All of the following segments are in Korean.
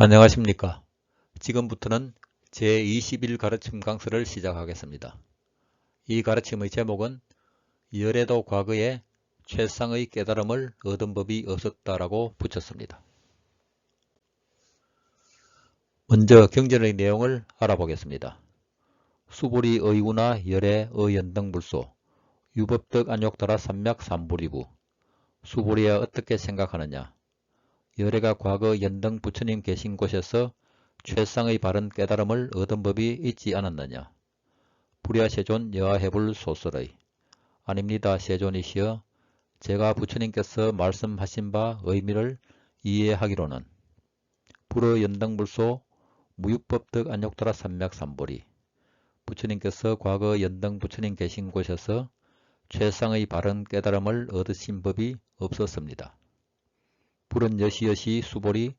안녕하십니까. 지금부터는 제21 가르침 강서를 시작하겠습니다. 이 가르침의 제목은 열애도 과거에 최상의 깨달음을 얻은 법이 없었다라고 붙였습니다. 먼저 경전의 내용을 알아보겠습니다. 수보리 의우나 열애 의연등불소 유법덕 안욕따라 삼맥삼보리부 수보리야 어떻게 생각하느냐. 열애가 과거 연등 부처님 계신 곳에서 최상의 바른 깨달음을 얻은 법이 있지 않았느냐. 불야 세존 여하해불 소설의 아닙니다. 세존이시여 제가 부처님께서 말씀하신 바 의미를 이해하기로는 불의 연등불소 무육법득 안욕따라 삼맥삼보리 부처님께서 과거 연등 부처님 계신 곳에서 최상의 바른 깨달음을 얻으신 법이 없었습니다. 불은 여시여시 수보리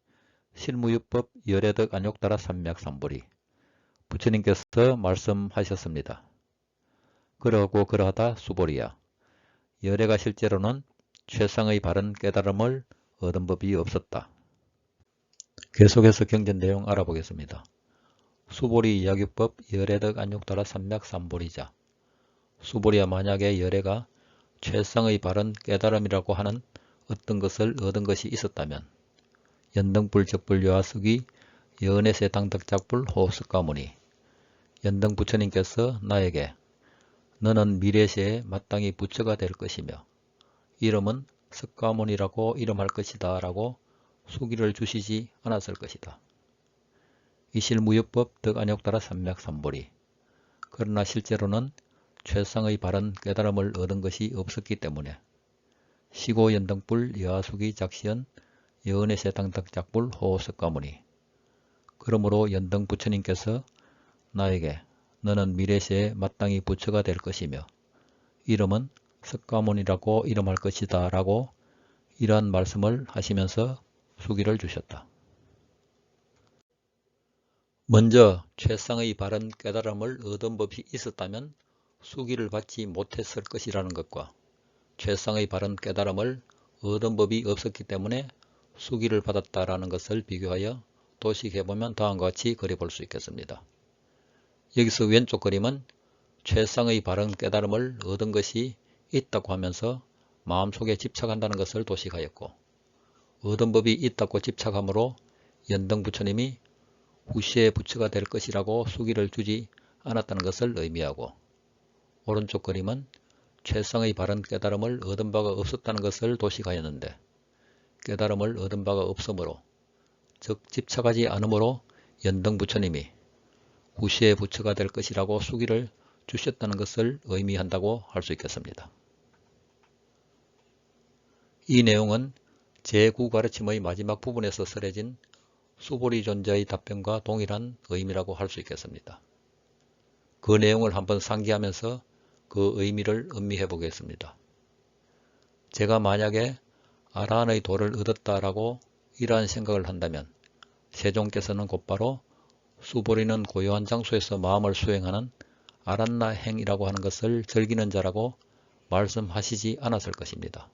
실무유법 열애덕 안욕따라 삼맥삼보리 부처님께서 말씀하셨습니다. 그러고 그러하다 수보리야 열애가 실제로는 최상의 바른 깨달음을 얻은 법이 없었다. 계속해서 경전 내용 알아보겠습니다. 수보리 이야기법 열애덕 안욕따라 삼맥삼보리자 수보리야 만약에 열애가 최상의 바른 깨달음이라고 하는 어떤 것을 얻은 것이 있었다면 연등불 적불 여하숙이 여은에세 당덕작불 호습가무니 연등 부처님께서 나에게 너는 미래세에 마땅히 부처가 될 것이며 이름은 석가모니라고 이름할 것이다 라고 수기를 주시지 않았을 것이다. 이실무유법 덕안욕따라 삼맥삼보리 그러나 실제로는 최상의 바른 깨달음을 얻은 것이 없었기 때문에 시고 연등불 여하숙이 작시연 여은에세 당덕작불 호석가무니 그러므로 연등 부처님께서 나에게 너는 미래세에 마땅히 부처가 될 것이며 이름은 석가모니라고 이름할 것이다 라고 이러한 말씀을 하시면서 수기를 주셨다. 먼저 최상의 바른 깨달음을 얻은 법이 있었다면 수기를 받지 못했을 것이라는 것과 최상의 바른 깨달음을 얻은 법이 없었기 때문에 수기를 받았다라는 것을 비교하여 도식해보면 다음과 같이 그려볼 수 있겠습니다. 여기서 왼쪽 그림은 최상의 바른 깨달음을 얻은 것이 있다고 하면서 마음속에 집착한다는 것을 도식하였고 얻은 법이 있다고 집착함으로 연등 부처님이 후시에 부처가 될 것이라고 수기를 주지 않았다는 것을 의미하고 오른쪽 그림은 최상의 바른 깨달음을 얻은 바가 없었다는 것을 도식하였는데 깨달음을 얻은 바가 없으므로 즉 집착하지 않으므로 연등 부처님이 후시에 부처가 될 것이라고 수기를 주셨다는 것을 의미한다고 할 수 있겠습니다. 이 내용은 제9 가르침의 마지막 부분에서 설해진 수보리 존재의 답변과 동일한 의미라고 할 수 있겠습니다. 그 내용을 한번 상기하면서 그 의미를 음미해 보겠습니다. 제가 만약에 아라한의 도를 얻었다라고 이러한 생각을 한다면 세존께서는 곧바로 수보리는 고요한 장소에서 마음을 수행하는 아란나 행이라고 하는 것을 즐기는 자라고 말씀하시지 않았을 것입니다.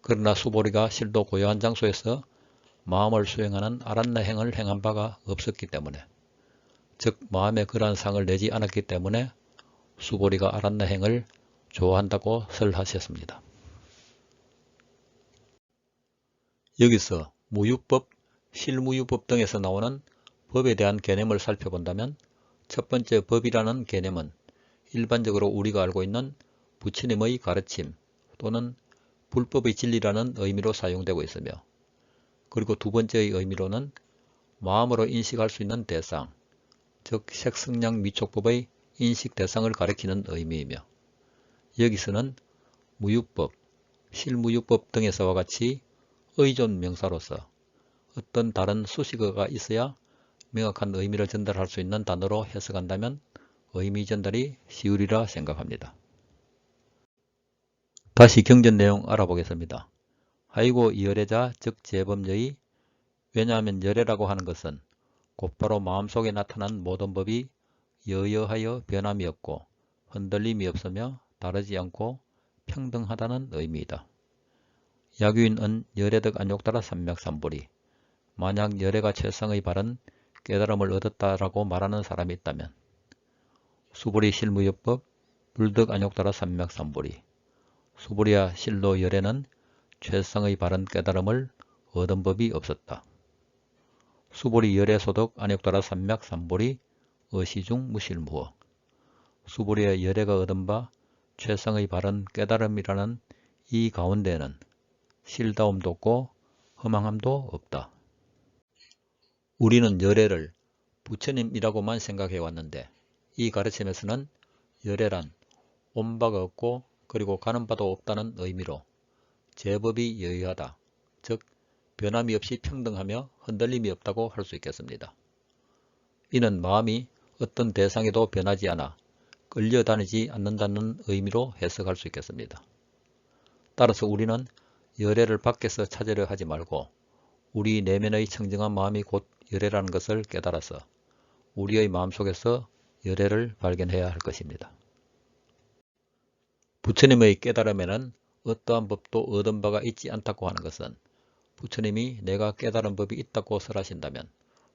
그러나 수보리가 실도 고요한 장소에서 마음을 수행하는 아란나 행을 행한 바가 없었기 때문에 즉 마음에 그러한 상을 내지 않았기 때문에 수보리가 아란나 행을 좋아한다고 설하셨습니다. 여기서 무유법, 실무유법 등에서 나오는 법에 대한 개념을 살펴본다면 첫 번째 법이라는 개념은 일반적으로 우리가 알고 있는 부처님의 가르침 또는 불법의 진리라는 의미로 사용되고 있으며 그리고 두 번째의 의미로는 마음으로 인식할 수 있는 대상, 즉 색성량 미촉법의 인식 대상을 가리키는 의미이며 여기서는 무유법, 실무유법 등에서와 같이 의존 명사로서 어떤 다른 수식어가 있어야 명확한 의미를 전달할 수 있는 단어로 해석한다면 의미 전달이 쉬우리라 생각합니다. 다시 경전 내용 알아보겠습니다. 하이고 열애자 즉 재범죄의 왜냐하면 열애라고 하는 것은 곧바로 마음속에 나타난 모든 법이 여여하여 변함이 없고 흔들림이 없으며 다르지 않고 평등하다는 의미이다. 야규인은 열애덕 안욕따라 삼맥삼보리 만약 열애가 최상의 바른 깨달음을 얻었다라고 말하는 사람이 있다면 수보리 실무요법 불득안욕따라 삼맥삼보리 수보리와 실로 열애는 최상의 바른 깨달음을 얻은 법이 없었다. 수보리 열애 소득 안욕따라 삼맥삼보리 의시중 무실무어 수보리의 열애가 얻은 바 최상의 바른 깨달음이라는 이 가운데는 실다움도 없고 허망함도 없다. 우리는 열애를 부처님이라고만 생각해 왔는데 이 가르침에서는 열애란 온 바가 없고 그리고 가는 바도 없다는 의미로 제법이 여의하다, 즉 변함이 없이 평등하며 흔들림이 없다고 할 수 있겠습니다. 이는 마음이 어떤 대상에도 변하지 않아 끌려다니지 않는다는 의미로 해석할 수 있겠습니다. 따라서 우리는 열애를 밖에서 찾으려 하지 말고 우리 내면의 청정한 마음이 곧 열애라는 것을 깨달아서 우리의 마음속에서 열애를 발견해야 할 것입니다. 부처님의 깨달음에는 어떠한 법도 얻은 바가 있지 않다고 하는 것은 부처님이 내가 깨달은 법이 있다고 설하신다면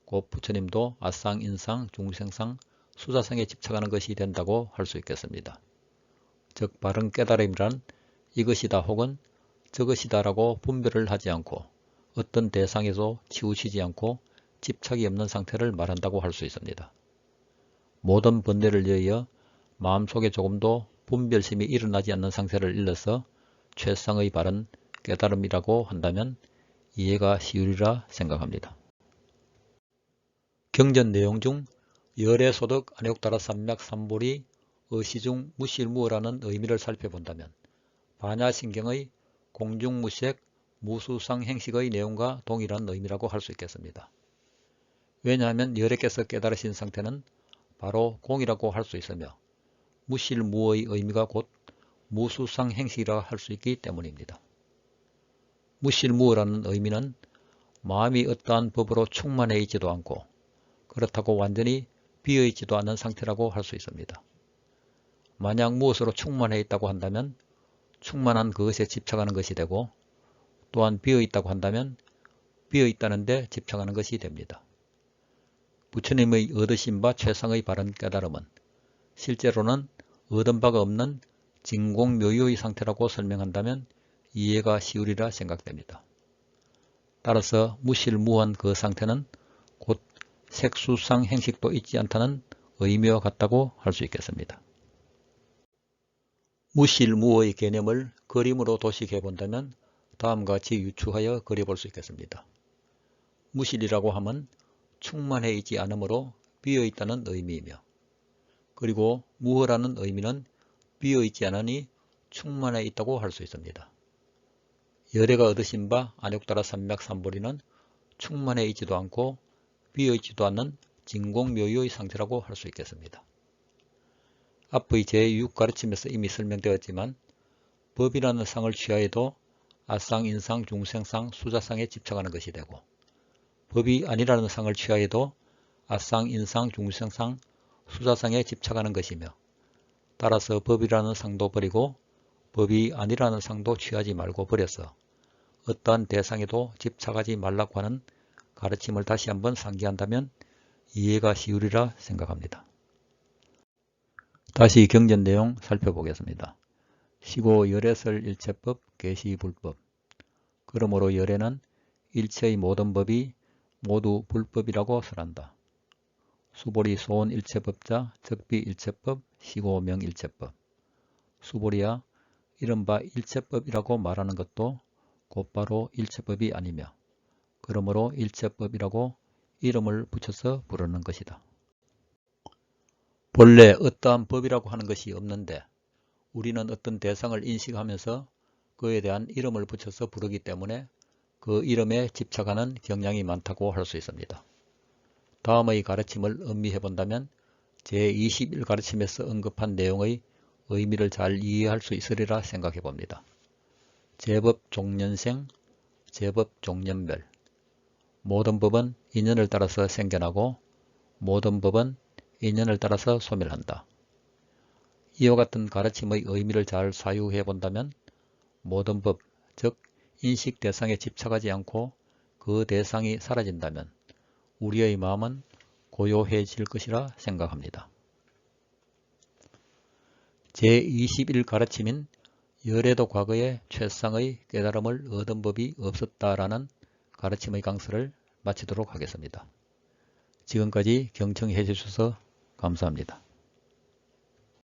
곧 부처님도 아상, 인상, 중생상, 수자상에 집착하는 것이 된다고 할 수 있겠습니다. 즉 바른 깨달음이란 이것이다 혹은 저것이다 라고 분별을 하지 않고 어떤 대상에서 치우치지 않고 집착이 없는 상태를 말한다고 할 수 있습니다. 모든 번뇌를 여의어 마음속에 조금도 분별심이 일어나지 않는 상태를 일러서 최상의 바른 깨달음이라고 한다면 이해가 쉬우리라 생각합니다. 경전 내용 중 열애소득 안욕따라 삼맥삼보리 의시중 무실무어라는 의미를 살펴본다면 반야신경의 공중무색 무수상 행식의 내용과 동일한 의미라고 할 수 있겠습니다. 왜냐하면 열애께서 깨달으신 상태는 바로 공이라고 할 수 있으며 무실무어의 의미가 곧 무수상 행식이라 할 수 있기 때문입니다. 무실무어라는 의미는 마음이 어떠한 법으로 충만해 있지도 않고 그렇다고 완전히 비어 있지도 않은 상태라고 할 수 있습니다. 만약 무엇으로 충만해 있다고 한다면 충만한 그것에 집착하는 것이 되고 또한 비어 있다고 한다면 비어 있다는 데 집착하는 것이 됩니다. 부처님의 얻으신 바 최상의 바른 깨달음은 실제로는 얻은 바가 없는 진공묘유의 상태라고 설명한다면 이해가 쉬우리라 생각됩니다. 따라서 무실무한 그 상태는 곧 색수상 행식도 있지 않다는 의미와 같다고 할 수 있겠습니다. 무실무의 개념을 그림으로 도식해 본다면 다음과 같이 유추하여 그려볼 수 있겠습니다. 무실이라고 하면 충만해 있지 않으므로 비어 있다는 의미이며 그리고 무어라는 의미는 비어 있지 않으니 충만해 있다고 할 수 있습니다. 열애가 얻으신 바 안욕따라 삼맥삼보리는 충만해 있지도 않고 비어 있지도 않는 진공묘유의 상태라고 할 수 있겠습니다. 앞의 제6 가르침에서 이미 설명되었지만 법이라는 상을 취하여도 아상, 인상, 중생상, 수자상에 집착하는 것이 되고 법이 아니라는 상을 취하여도 아상, 인상, 중생상, 수자상에 집착하는 것이며 따라서 법이라는 상도 버리고 법이 아니라는 상도 취하지 말고 버려서 어떠한 대상에도 집착하지 말라고 하는 가르침을 다시 한번 상기한다면 이해가 쉬우리라 생각합니다. 다시 경전 내용 살펴보겠습니다. 시고 열애설 일체법 계시불법 그러므로 열애는 일체의 모든 법이 모두 불법이라고 설한다. 수보리 소원 일체법자 적비 일체법 시고 명일체법 수보리야 이른바 일체법이라고 말하는 것도 곧바로 일체법이 아니며 그러므로 일체법이라고 이름을 붙여서 부르는 것이다. 본래 어떠한 법이라고 하는 것이 없는데 우리는 어떤 대상을 인식하면서 그에 대한 이름을 붙여서 부르기 때문에 그 이름에 집착하는 경향이 많다고 할 수 있습니다. 다음의 가르침을 음미해 본다면 제21 가르침에서 언급한 내용의 의미를 잘 이해할 수 있으리라 생각해 봅니다. 제법 종년생, 제법 종년멸 모든 법은 인연을 따라서 생겨나고 모든 법은 인연을 따라서 소멸한다. 이와 같은 가르침의 의미를 잘 사유해 본다면 모든 법, 즉 인식 대상에 집착하지 않고 그 대상이 사라진다면 우리의 마음은 고요해질 것이라 생각합니다. 제21 가르침인 열애도 과거에 최상의 깨달음을 얻은 법이 없었다라는 가르침의 강서를 마치도록 하겠습니다. 지금까지 경청해 주셔서 감사합니다.